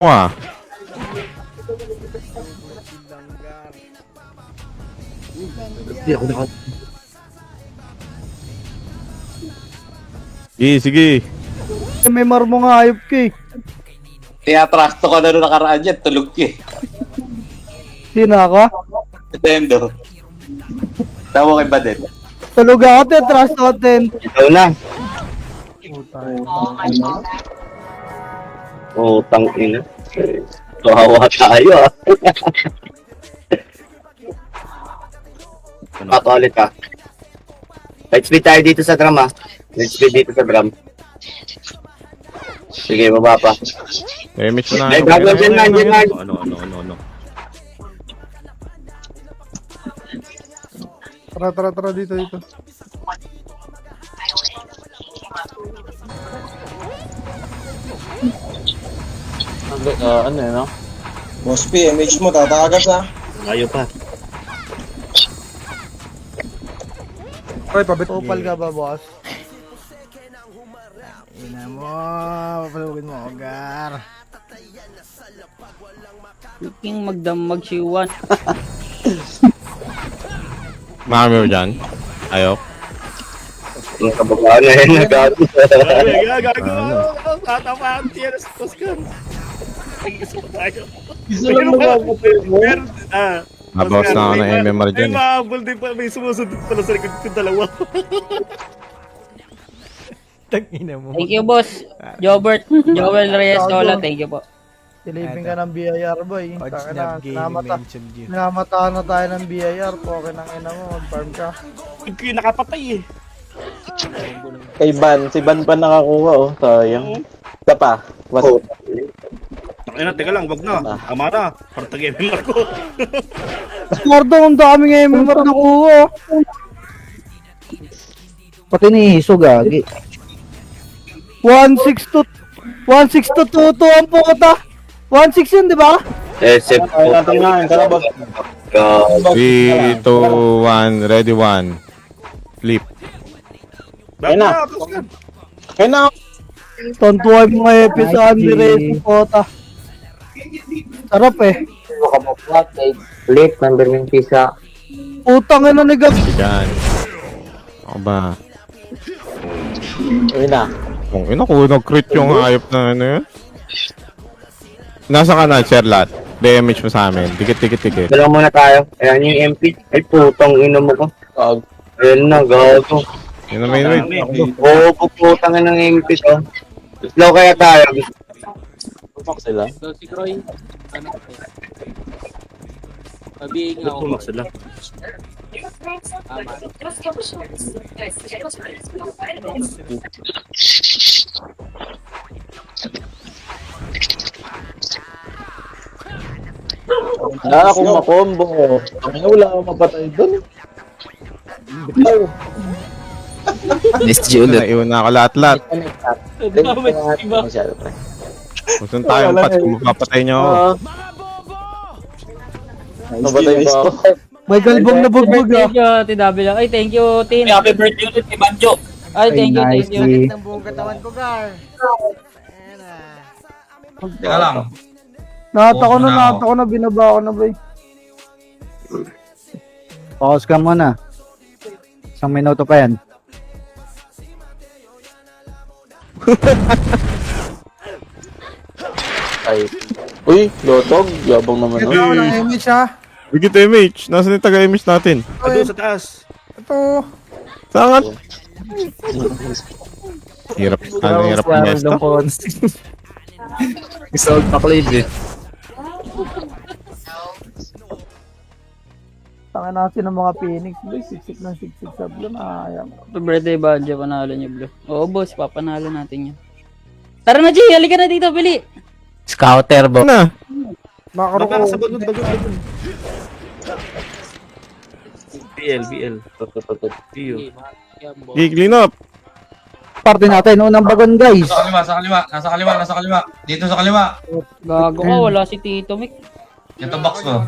Wah. Hindi ako naka... Sige, sige. May marmo nga ayop ka eh. Tinatrasto ko na nung nakaraan yan, tulog ka eh. Sino ako? Nintendo. Tawa kay Badet. Tulog ako, trust natin. Ikaw na. Utang ina. Kawawa tayo ah. Patulit ka. Let's speed tayo dito sa drum ah. Let's speed dito sa drum. Sige, baba pa. Damage na. Ay, gagawin dyan na, dyan na. Ano. Tara, dito. Ano yun, no? Boss P, MH mo, tatakas ha. Ayaw pa. Ay, Opal ka ba, boss? Ina mo, papalugin mo, Ogar. King magdamag siwan. Marami mo dyan. Ayaw. Ang kababaan na yun, nagago. Tatamaan siya sa Toscan. Isa lang nagpapatay mo. Nabawas na ako ng MMR May dyan. mahabol din pa, may sumusunod pala sa likod ko dalawa. Tag-ina mo. Thank you, boss. Jobert. Joel Reyes Sola, thank you po. Silipin ka ng BIR, boy. Odds Taka na na, gaming mentioned you. Namatahan na tayo ng BIR. Poke ng ina mo, mag-farm ka. Hindi ko nakapatay eh. Kay Ban, si Ban pa nakakuha oh, sayang. Isa pa, was... Teka lang, wag na. Ama na. Para tag-MMR ko. Scordo, ang daming MMR na kuha. Pati ni Hiso gagi. 1-6 to 2 ang puta. 1-6 yun, di ba? SF po. Ay, natin na, tara boss. 3, 2, 1, ready 1. Flip. Bakit na. na, Toscan? Kaya na, Tontuwa yung mga episode ni Reyes puta. Sarap eh. Late number 20 sa... Putang ina ni Gab. Dyan. Ako ba? ayun na. Kung ina ko, nag-crit yung hayop na ano yun. Nasa ka na, Sherlat. Damage mo sa amin. Tikit. Dalawa muna tayo. Ayan yung MP. Ay putang ina mo ko. Ayan na, gago. Yun na main rate. Oo, puputang ng MP to. Slow kaya tayo. Fuck sila. So, si Croy, ano ko? Sabihin nga ako. Tulak sila. Wala akong makombo. Ang wala akong mapatay doon. Naiwan na ako lahat. Masyado pa. Kung tayo, Pats, kung mapapatay nyo ako. Napatay ba ako? May galbong na bugbog ah. Thank you, TW. Ay, thank you, Tin. Happy birthday ulit kay Banjo. Ay, thank you. Ng buong katawan ko, Gar. Teka lang. Nata ko na, binaba ko na ba eh. Pause ka muna. Isang minuto pa yan. Ay. Uy, lotog. Yabang naman Ito oh. ako ng image ha. Bigit MH. Nasaan yung taga-MH natin? Ado sa taas. Ito. Saan? Hirap ng Nesta. Isold pa Clay eh. Tanga natin ng mga Phoenix. Boy, siksik ng siksik sa blue na ayaw. Happy birthday, Badja. Panalo niyo, Blue. Oo, boss. Papanalo natin yan. Tara na, G. Halika na dito, Bili. Scouter bo. Na. Makaro Baka ko. sa bagod. BL. Tiyo. Clean up. Parte natin unang bagon guys. Nasa kaliwa. Dito sa kaliwa. Gago ka. Wala si Tito, Mick. Ito box ko.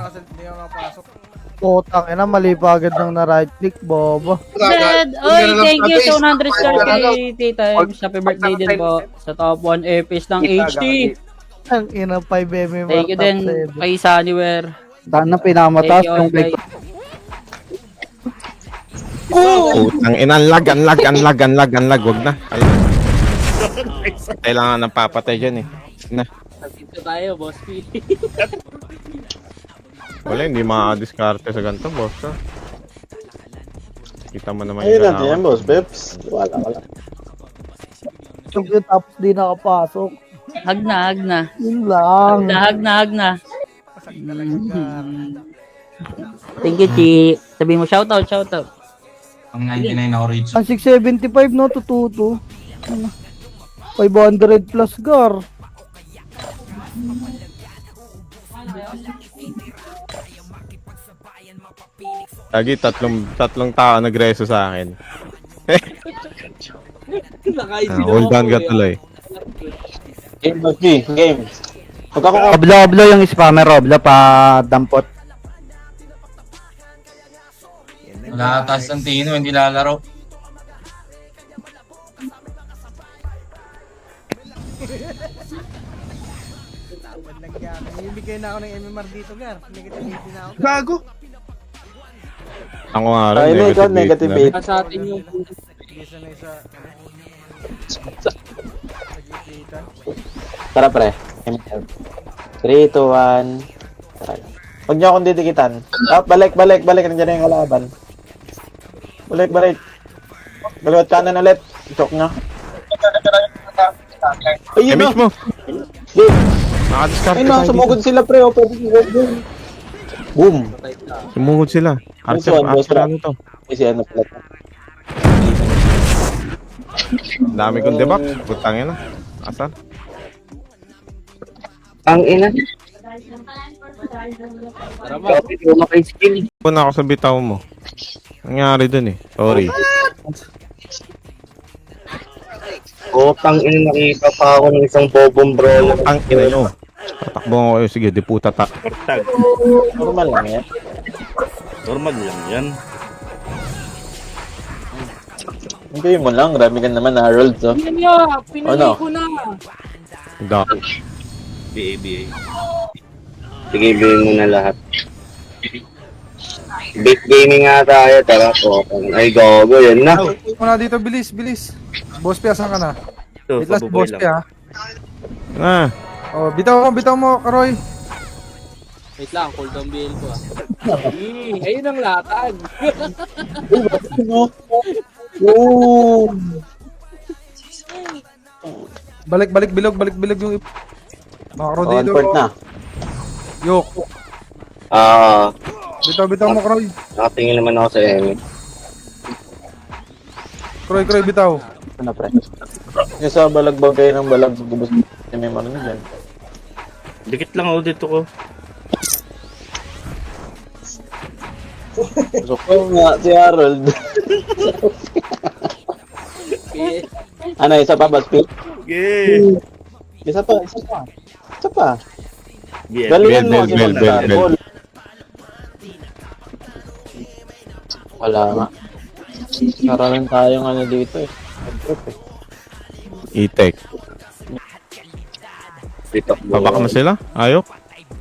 Putang ina, mali pa agad ng na right click, bobo. Dad, oy, thank you sa 100 stars kay Tita Ems. Happy birthday din po sa top 1 epics ng HD. Ang ina 5 Thank you din kay Sunnywear. Daan na pinakamataas Thank you, yung guys. Putang ina, lag. Wag na. Ayun. Kailangan ng papatay dyan eh. Na. Dito tayo, boss P. Wala, hindi makadiskarte sa ganito, boss. Ha? Kita mo naman Ayun yung natin yan, boss Peps. Wala. Tapos di nakapasok. Hag na. Yun lang. Hag na. Thank you, Chi. Sabi mo, shoutout. Ang 99 na orange. Ang 675 no, tututo. Ano? 500 plus gar. Lagi, tatlong tao nagreso sa akin. Hold on ka tuloy. Game, boss P. Game. Pag ako Oblo yung spammer, Oblo pa dampot. Wala taas ng Tino, hindi lalaro. Gago. Ako nga rin, Ay, ikaw, negative na. 8. Sa atin yung Tara, pre. 3, 2, 1. Huwag niyo akong didikitan. Balik. Nandiyan na yung kalaban. Balik. Baliwat kanan ulit. Chok niya. Ayun na. Image mo. Game. Nakadiskarte Ayun tayo na, dito. sumugod sila, pre. O, pwede sila. Boom. Sumugod sila. Archer, Boss, ano to? Kasi ano pala. Dami kong debak. Putangin na. Asan? Ang ina. Copy mo kay skill. Puna ako sa bitaw mo. Nangyari dun eh. Sorry. Tang ina, nakita pa ako ng isang bobong brawler. Ang ina nyo. Tatakbo ko kayo. Sige, diputa ta. Tag. Normal lang yan. Normal lang yan. Hindi mo lang, rami ka naman na Harold, so. Ano? Da. BA. Sige, bilhin mo na lahat. Big gaming nga tayo, tara po. Ay, gogo, yan na. Muna dito, bilis. Boss P, asan ka na? Ito, Wait last, pabuboy Boss P, lang. ha? Ah. Oh, bitaw mo, Karoy. Wait lang, cool down BL ko Ayun ang latag. Balik bilog yung Makro Oh, dito. unport na. Yok. Bitaw mo, Karoy. Nakatingin naman ako sa Emmy. Karoy, bitaw. Ano, pre? Yung sa balagbag kayo ng balag, gubos na may marami dyan. Dikit lang ako dito ko. So, nga, si Harold. Ano, isa pa, Boss P? Okay. Isa pa. BL. Galingan mo kasi Bel. mag-double. Wala nga. Karoon tayong ano dito eh. E-tech. Dito. Babak na sila? Ayok?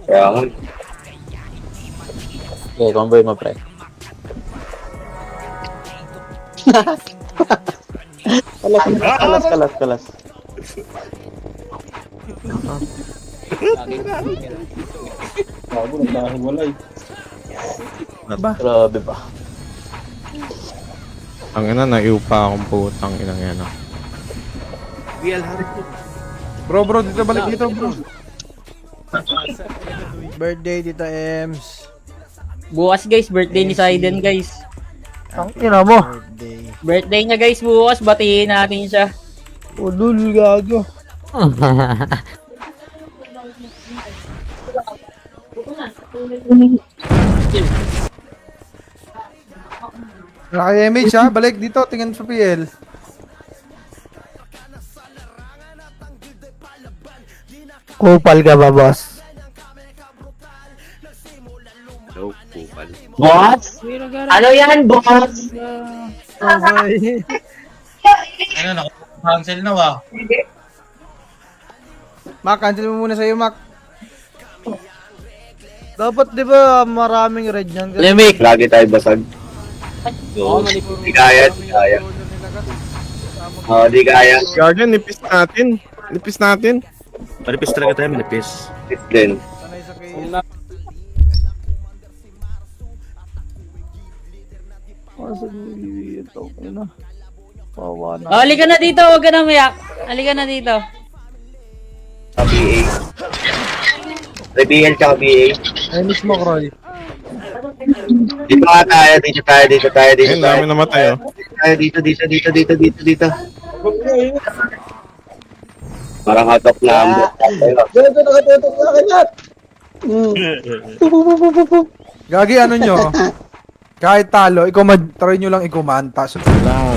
Kaya nga. Okay, convoy mo, pre. Kalas. Bago, nagkahiwalay. Grabe ba? Ang ina, naiupa akong putang inang yan. BL harap ko. Bro, dito balik dito, bro. Birthday dito, Ems. Bukas guys, birthday ni Saiden guys. Ang ina mo. Birthday niya guys bukas, batiin natin siya. Ulul, gago. Naka-image, ha? Balik dito, tingin sa PL. Kupal ka ba, boss? Joke, kupal. Boss? Ano yan, boss? Ano, cancel na ba? Mac, cancel mo muna sa'yo, Mac. Dapat di ba maraming red yan? Lemik! Lagi tayo basag. Di kaya, di kaya. Oo, di kaya. Gaga, nipis natin. Nipis natin. Manipis talaga tayo, manipis. Hit din. Sanay sa kay... Pawa na. Oh, halika na dito, huwag ka na mayak. Halika na dito. Sa BA. Sa BL tsaka BA. Ay, mismo, Croy. Dito nga tayo, dito tayo, dito tayo, dito Ayun, tayo. dami namatay, oh. Dito. Parang hatok na ang buhok tayo. Gagi, ano nyo? Kahit talo, try nyo lang ikumanta. So, Lang.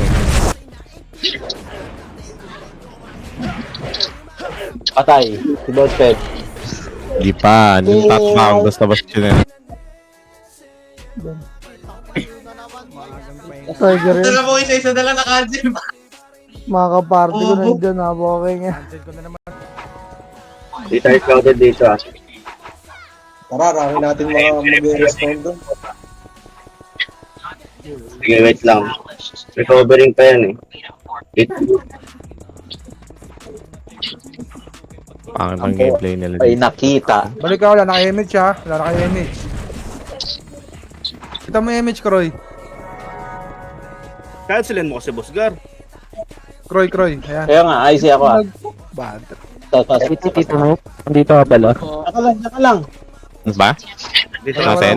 Patay. Si Botpet. Di pa. Yung tatbang. Basta-basta yun. Tiger yun. Dala mo isa-isa na lang naka-gym. Mga kaparty ko nandiyan ha. Okay nga. cancel ko na naman. Di tayo scouted dito ah. Sige, wait lang. Recovering pa yan eh. Pangit ang gameplay nila Ay, dito. nakita. Balik ka, wala naka-image ha. Wala naka-image. Kita mo yung image, Croy. Cancelin mo kasi, Boss Gar. Croy. Ayan. Kaya nga, IC ako ah. Bad. Dito ka pala. Saka lang. Ano ba? Dito Natin?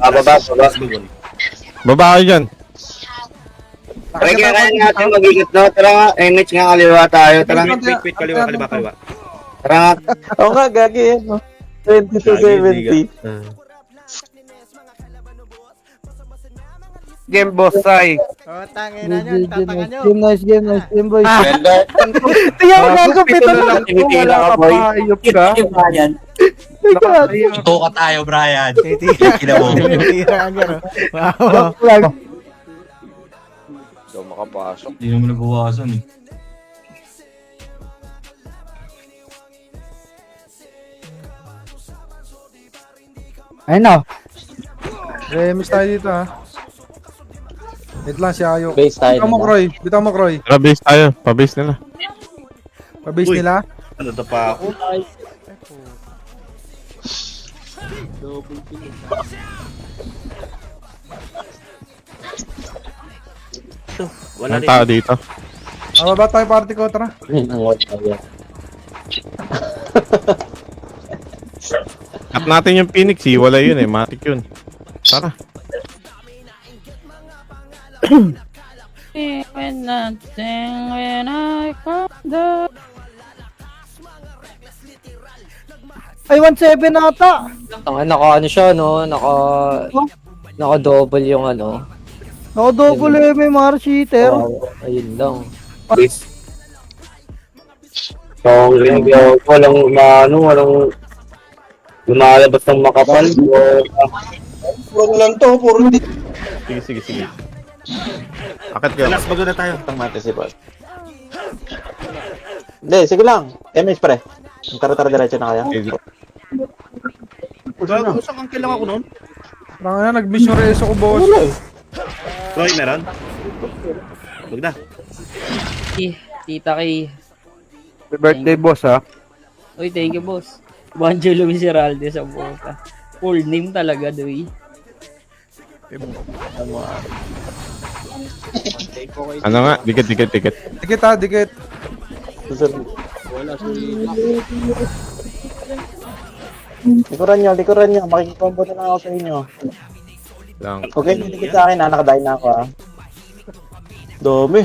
Baba. Baba kayo dyan. Try kaya natin mag-ikot no? Tara nga, image nga kaliwa tayo. Tara nga. Wait, kaliwa. Tara nga. Oo nga, gagi yan. No? 20 to 70. Game boss, ay. Nice game boys. Tingnan mo nga kapito na. Tinitira ka, boy. Hayop ka. Ito ka tayo, Brian. Kina mo. Hindi naman nabawasan eh. Ayun na. Miss tayo dito ha. Wait lang, si Ayo. Base tayo Bitaw mo, Croy. Tara, base tayo. Pa-base nila. Pabase Uy. nila. Ano to pa ako? Wala Anong tao dito? Baba tayo party ko, tara. Ang what tayo. Tap natin yung Phoenix. Wala yun eh. Matic yun. Tara. When I come down. Ay, 1-7 ata. Naka siya, no? Naka-double yung ano. Naka-double may mga cheater. Ayun lang. Please. So, walang lumalabas ng makapal. Sige. Akit ka. Last bago na tayo. Ang mati si Bot. Hindi, sige lang. MS pre. Tara diretso na kaya. Gago, saan ang kailangan ko nun? Parang na, nag-mission race ako, boss. Roy, meron? Huwag na. Tita Kay. Happy birthday, boss, ha? Uy, thank you, boss. Banjolo Miseralde sa buka. Full name talaga, doy. Ano nga? Dikit. Dikit ha, dikit. Likuran nyo. Makikikombo na lang ako sa inyo. Lang. Okay, dikit sa akin ha. Nakadain na ako ha. Dami.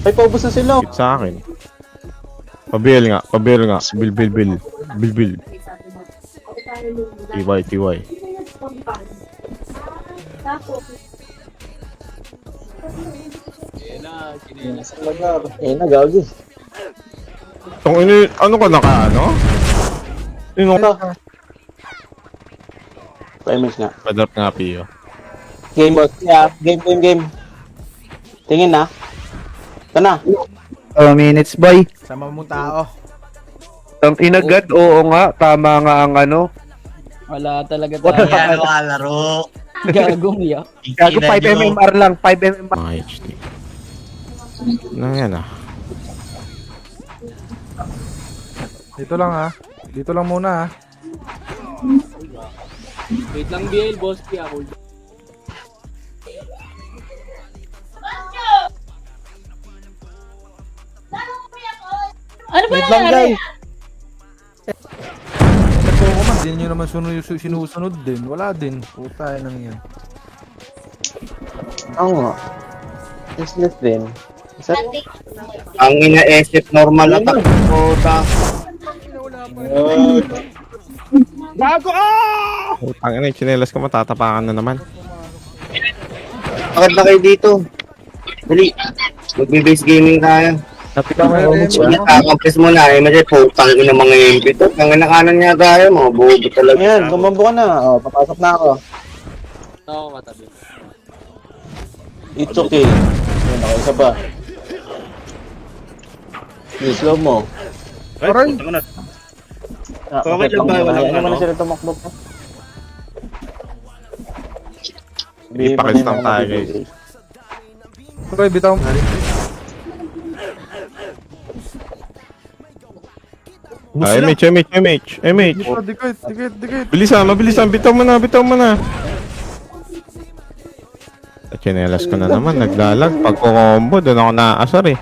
Ay, paubos na sila. Dikit sa akin. Pabil nga. Bil. TY. Gagi. Ano ka naka-ano? Paimage nga. Padrop nga, Pio. Game boss. Yeah, game. Tingin na. Ito na. 2 minutes, boy. Sama mo tao. Ang inagad, oo nga, tama nga ang ano. Wala talaga Yan tayo. ang kalaro. Gagong ya. Gago 5 MMR lang, 5 MMR. Mga HD. Ano yan ah? Dito lang ha. Dito lang muna ha. Wait lang, BL, boss. Kaya hold. Ano ba Wait lang, nangyari? guys. Ito ko man, din nyo naman sinusunod din. Wala din. Puta, yan yan. Oo nga. Useless din. Isa, Ang ina-SF normal attack. Puta. Putang ina, yung chinelas ko matatapakan na naman. Bakit na kayo dito? Dali. Magbe-base gaming tayo. Napitan ko yung image. Nakakompres mo na eh. Kasi putang ina mga MP to. Ang nakanan niya tayo. Mga bobo talaga. ayan, tumambo ka na. O, papasok na ako. Oo, katabi. It's okay. Ayan, ako isa pa. Slow mo. Ay, Aray! putang ina. Okay lang ba? Walang Ano mo ano? na sila tumakbo pa? Ipakis lang tayo, guys. Troy, bitaw. Ah, MH. Dikit. Bilisan, mabilisan. Bitaw mo na. Sa chinelas ko na naman, naglalag. Pag combo, doon ako naaasar eh.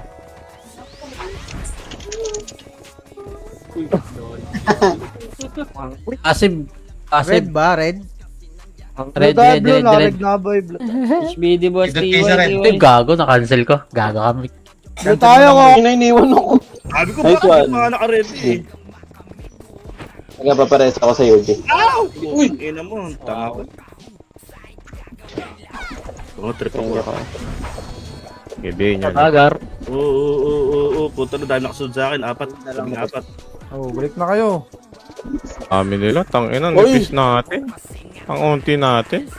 Asib. Red ba? Red? Red, Blue, red, blue, red, larig red. na boy. Blue. HBD boss, Ito, kaysa rin. Ay, gago, na-cancel ko. Gago kami. Blue tayo ko. Iniwan ako. Sabi ko, Nice bakit one. yung mga naka-ready eh? Nagpapares ako sa UG. Uy, ina mo. Tama ko. Oh, trip ako. Gabi nyo. Agar. Oo. Punta na dahil nakasunod sa akin. Apat. Oh, balik na kayo. Kami nila, tangina, Uy! nipis natin. Ang unti natin.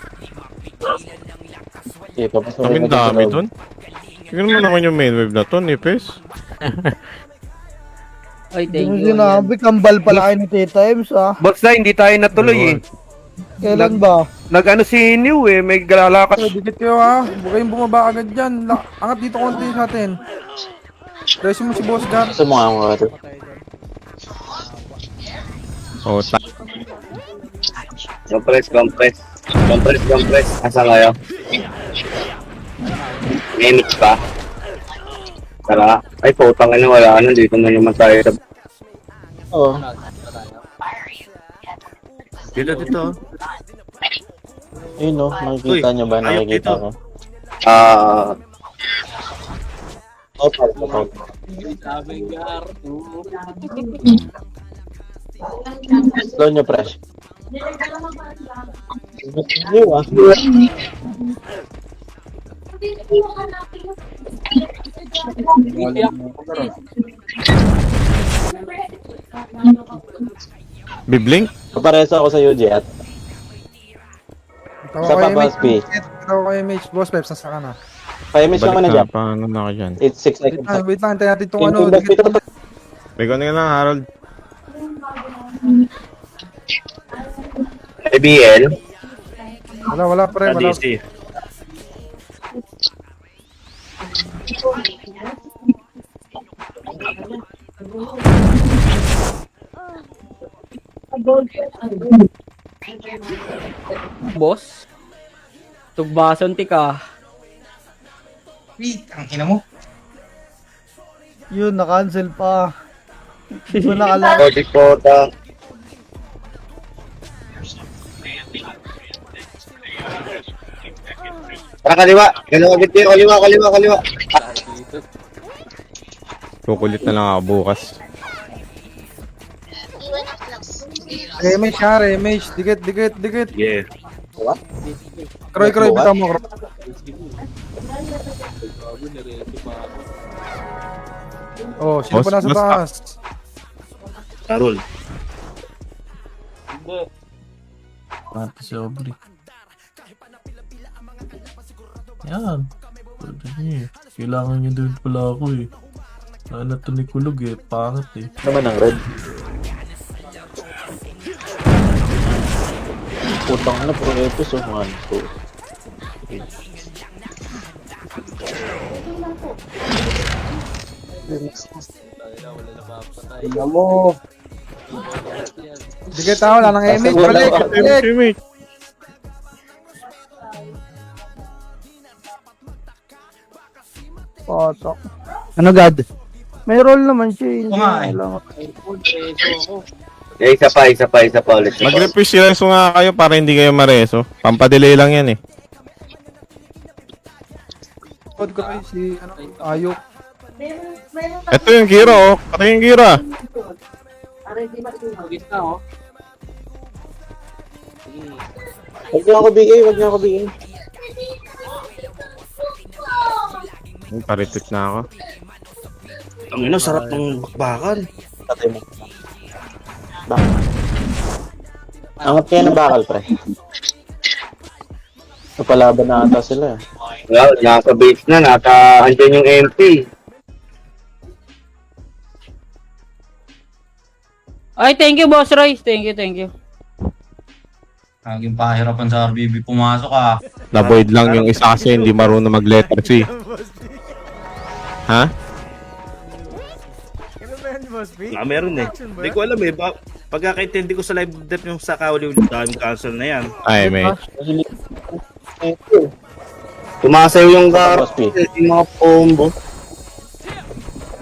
Okay, papasok Kami dami dun. Tignan mo naman yung main wave na to, nipis. Ay, Hindi thank mo you. sinabi, kambal pala kayo ni T-Times ah. Boss na, hindi tayo natuloy eh. Kailan ba? Nag-ano si New eh, may galalakas. Oh, dikit kayo ha. Huwag kayong bumaba agad dyan. Angat dito konti sa atin. Resin mo si Boss Gar. Gusto mo nga mga Oh, Compress. Asa kayo? May mix pa. Tara. Ay, putang ina. Wala na. Dito na naman tayo. Oo. Dito. Ayun no, nakikita Uy, nyo ba? ayok Nakikita dito. ko. Ah, Opo. Slow nyo, fresh. New ah. Biblink? Papareso ako sa UG at Tawa Sa kayo, Papas MH. P. Tawa kayo, MH. Boss Peps, nasa ka na. pa-image naman na Balik dyan. na, paano na ako dyan? It's 6 Wait seconds. lang, wait lang. Hintayin natin itong ano. King Dikit. Bigyan na lang, Harold. ABL. Wala pre. Wala. DC. Boss? Tugbason ti ka. Wait, ang ina mo. Yun, na-cancel pa. Hindi ko nakalala. Logic pota. Tara kaliwa. Kaliwa agad kayo. Kaliwa. Kukulit na lang ako bukas. Remage ha, remage. Dikit. Yeah. Kroy, bitaw mo. Kroy. Oh, sino Boss, pa nasa boss, taas? Carol. Mati si Aubrey. Yan. Pwede niya eh. Kailangan niya doon pala ako eh. Ano to ni Kulog eh. Pangit eh. Naman ang red. Putang na, puro epis, oh. 1, 2. Tingnan mo. Sige tao, wala nang image. Balik, balik. Potok. Ano, God? May roll naman siya. Hindi nga, eh. alam. Isa pa ulit. Mag-refresh sila nga kayo para hindi kayo mareso. Pampadelay lang yan eh. Pod ko tayo si Ayok. Ito yung Kira oh. Ito yung Kira. Magis na, oh. Huwag niyo ako bigay. Paritit na ako. Ang ina, sarap ng bakbakan. Tatay mo. Bakal. Angat kayo ng bakal, pre. Napalaban na ata sila. Well, nasa base na, andyan yung MP. Ay, thank you, Boss Royce. Thank you. Laging pahirapan sa RBB pumasok ah. Na-void lang yung isa kasi hindi marunong mag-letter C. Ha? Meron eh. Hindi ko alam eh. Pagkakaintindi ko sa live death yung sa Kauli, daming cancel na yan. Ay, may. Tumasayo yung garo, Boss P. yung mga combo.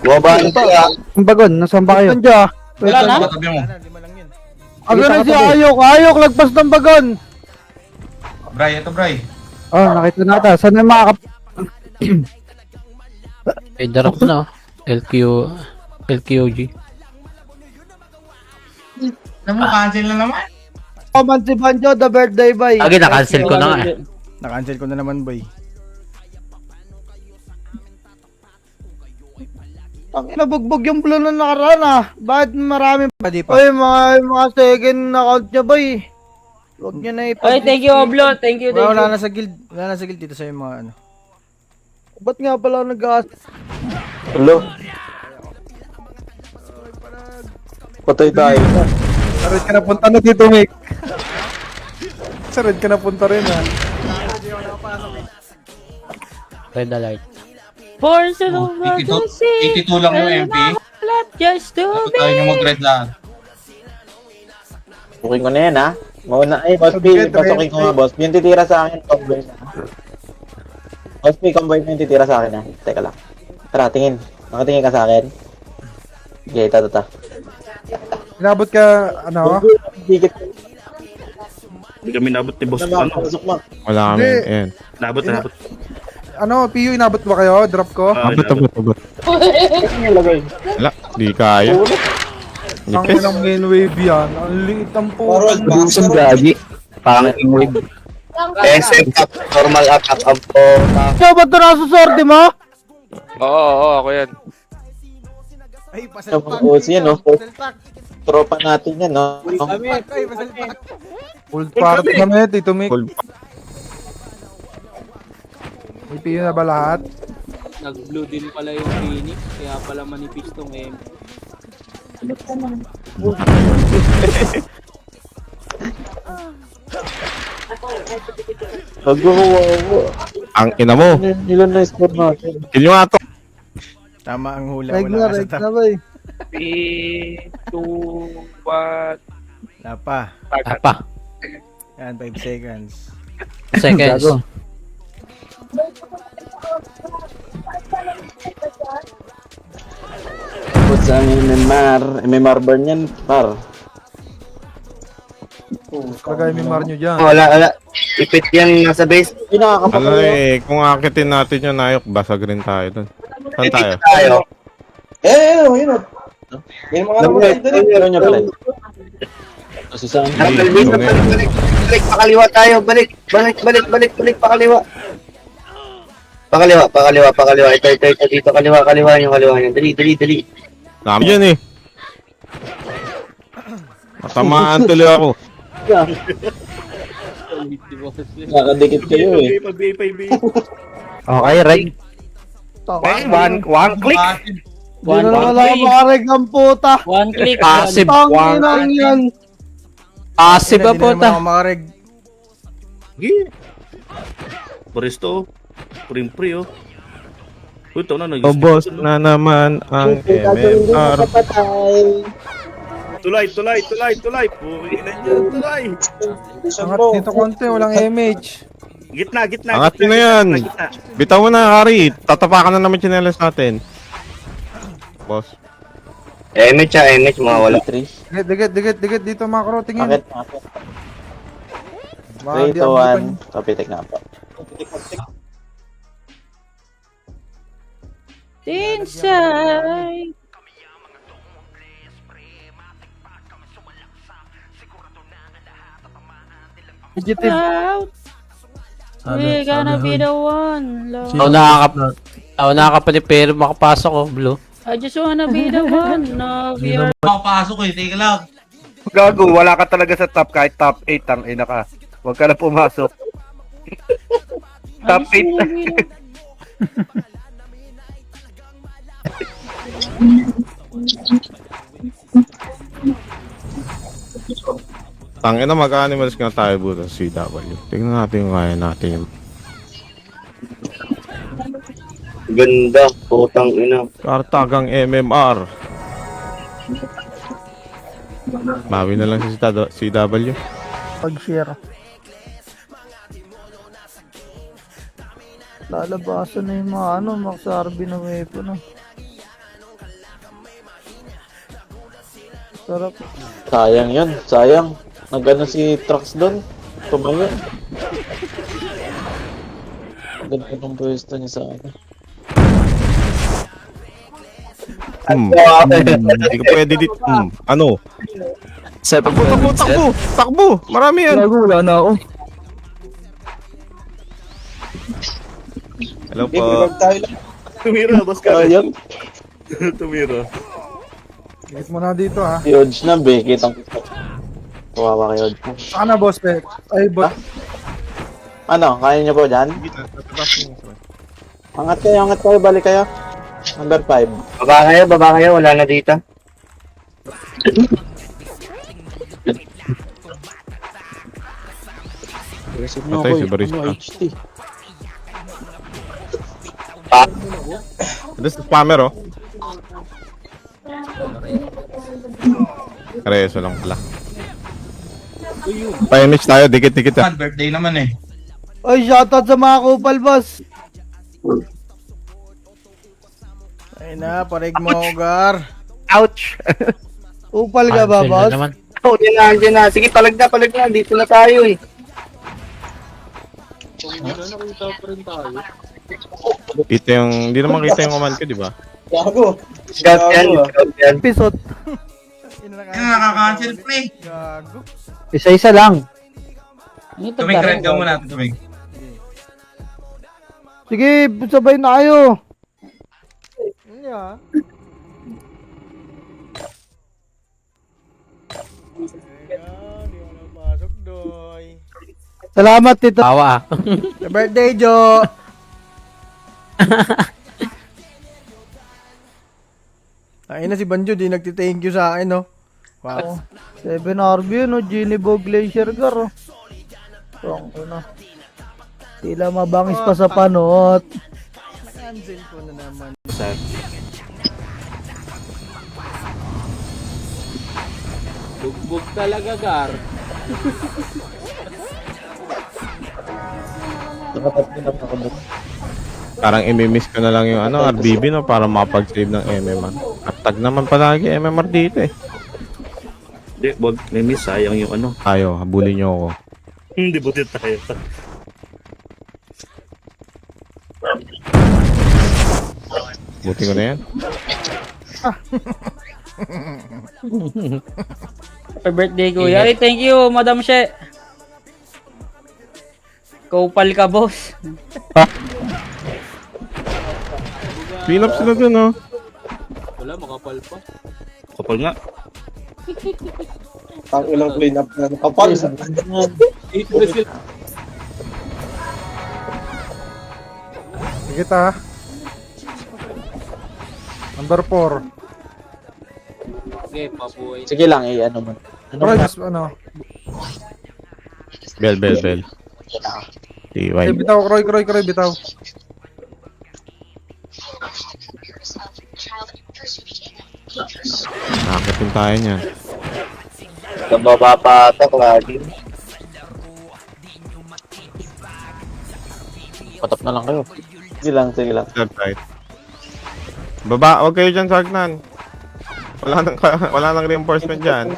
Bumaba na tayo. Ang bagon, nasaan ba kayo? Nandiyan. Wala na? Tabi mo. Agad na si Ayok. Ayok, lagpas ng bagon. Bray, ito Bray. Oh, nakita na ata. Saan na makakap... Eh, darap na. LQOG. Naman, cancel na naman. Comment si Banjo, the birthday boy. Lagi na-cancel ko na nga eh. Na-cancel ko na naman, boy. Ang nabugbog yung blue na nakaraan ah. Bakit marami? Pwede pa. Oy, mga second account niya boy. Huwag niyo na ipag- Ay, thank you, Oblo. Thank you. Wala na sa guild. Wala na sa guild dito sa mga ano. Ba't nga pala nag-gas? Hello? Patay tayo. Sa red ka na punta na dito, Mick. Sa red ka na punta rin, ha. Red alert. Force over the sea. 82 lang yung MP. Just to Ito be. tayo yung mag-red lahat. Booking ko na yan, ha? Mauna, Boss P, pasukin ko nga, Boss P. Yung titira sa akin, convoy na. Boss P, convoy na yung titira sa akin, ha? Teka lang. Tara, tingin. Nakatingin ka sa akin. Okay, ito. Inabot ka, ano? Dikit. Hindi kami nabot ni boss. Naman, Ano? pasok mo. Wala kami. Hindi. Ayan. Nabot. Ano, PU, inabot ba kayo? Drop ko? Abot. Nilagay. Wala, di kaya. Ang Nipis. ilang main wave yan. Ang liit ang puto. Busong gagi. Pangit yung wave. SM up, normal attack up po. Ikaw ba ito nasa sorte mo? Oo, ako yan. Ay, Oo, siya, no? Tropa natin yan, no? Old party kami, Tito Mick. Full May PU na ba lahat? Nag-blue din pala yung Phoenix. Kaya pala manipis tong M. Ang ina mo. Ilan na score natin? Kill nyo nga to. Tama ang hula. Reg na, reg na boy. 3, 2, 1. Wala pa. Apa. Yan, 5 seconds. Seconds. Gago. Tapos ang MMR burn yan, par. Kagaya may mar nyo dyan. Wala. Ipit yan nasa base. Hindi nakakapag- Ano eh, kung akitin natin yung Nayok, basag rin tayo dun. Saan tayo? Tayo. Pero niya pala. Kasi saan? Balik, pakaliwa tayo. Balik, pakaliwa. Pakaliwa. Ito, dito, kaliwa nyo. Dali. Dami dyan eh. Matamaan tuloy ako. Nakadikit kayo eh. Okay, Reg. One click. Hindi na wala makareg ang puta. One click. Passive. Tanginang yan. Passive ba po Hindi naman ako makareg. Sige. Paristo. Pre oh. Uy, ito na. Ubos na naman ang MMR. Tulay. Puwi na dyan, tulay. Angat dito konti, walang MH. Gitna. Angat nyo na yan. Bitaw mo na, Ari. Tatapakan na naman chinelas natin. Boss. MH mawala. 3. Dikit dito macro, tingin. Bakit? Baka 3, di 2, 1. Kapitik na po. Inside. Fugitive. Out. We're gonna be the one. Lord. Ako nakakapali pero makapasok ko, Blue. I just wanna be the one. No, we are. Makapasok eh, teka lang. Gago, wala ka talaga sa top kahit top 8 ang ina ka. Huwag ka na pumasok. Top 8. Tangina, mag-animals nga tayo buta sa CW. Tingnan natin kung kaya natin yung Ganda, putang ina. kartagang MMR. Bawi na lang si CW. Pag-share. Lalabasan na yung mga Max RB na weapon. Sarap. Sayang yun. Sayang. Nagano si Trax doon. Tumayo. Ganda ng pwesto niya sa akin. Hindi ko pwede dito. Ano? Takbo! Marami yan! Gago, wala na ako. Hello po. Tumira, boss ka. Sayang. Tumira. Dikit mo na dito ha. Si Odge na, be. Kitang kawawa kay Odge. Saka na boss, Pek. Ay, bot. Ano? Kaya niyo po dyan? Angat kayo. Balik kayo. Number 5. Baba kayo, wala na dito. Patay si Barista. HT. Ito si spammer, oh. Reso lang pala. Pa-image tayo, dikit-dikit. Man, birthday naman eh. Ay, shoutout sa mga kupal, boss. Ay na, parig mo, Gar. Ouch! Kupal ka ba, boss? Oh, dyan na. Sige, palag na. Dito na tayo eh. Kita yung, hindi naman kita yung command ko, di ba? Scout yan. Episode. Nakaka-cancel play. Gago. Isa-isa lang. Tumig, red ka muna. Tumig. Sige, sabay na kayo. Yeah. Salamat, Tito. Tawa. Happy birthday, Jo! Ay na si Banjo, di nagti-thank you sa akin, no? Wow. 7 RB yun, Ginibog Glacier Gar, oh. Tila mabangis pa sa panot. Cancel ko na naman. Bugbog talaga, Gar. Parang imimiss ko na lang yung RBB, no, para mapag-save ng MMR. At tag naman palagi MMR dito, eh. Hindi, wag. May miss, sayang yung ano. Tayo, habulin nyo ako. Hindi buti tayo. Buti ko na yan. Happy birthday, kuya. Ay, thank you, Madam She. Kupal ka, boss. Clean up sila dun, oh. Wala, makapal pa. Kapal nga. Ang ilang clean up na kapal. 8 Brazil. Sige ta. Number 4. Okay, pabuhay. Sige lang, ano mo. Bro, just ano. Bell. TY. Bitaw, Kroy, bitaw. Nakakitin tayo niyan. Kababapatak lagi. Patap na lang kayo. Sige lang, sige lang. Left side. Baba, huwag kayo dyan, Sagnan. Wala nang reinforcement dyan.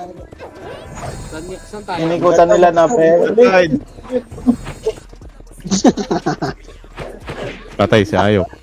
Saan tayo? Inikutan nila na Left side. Patay si Ayok.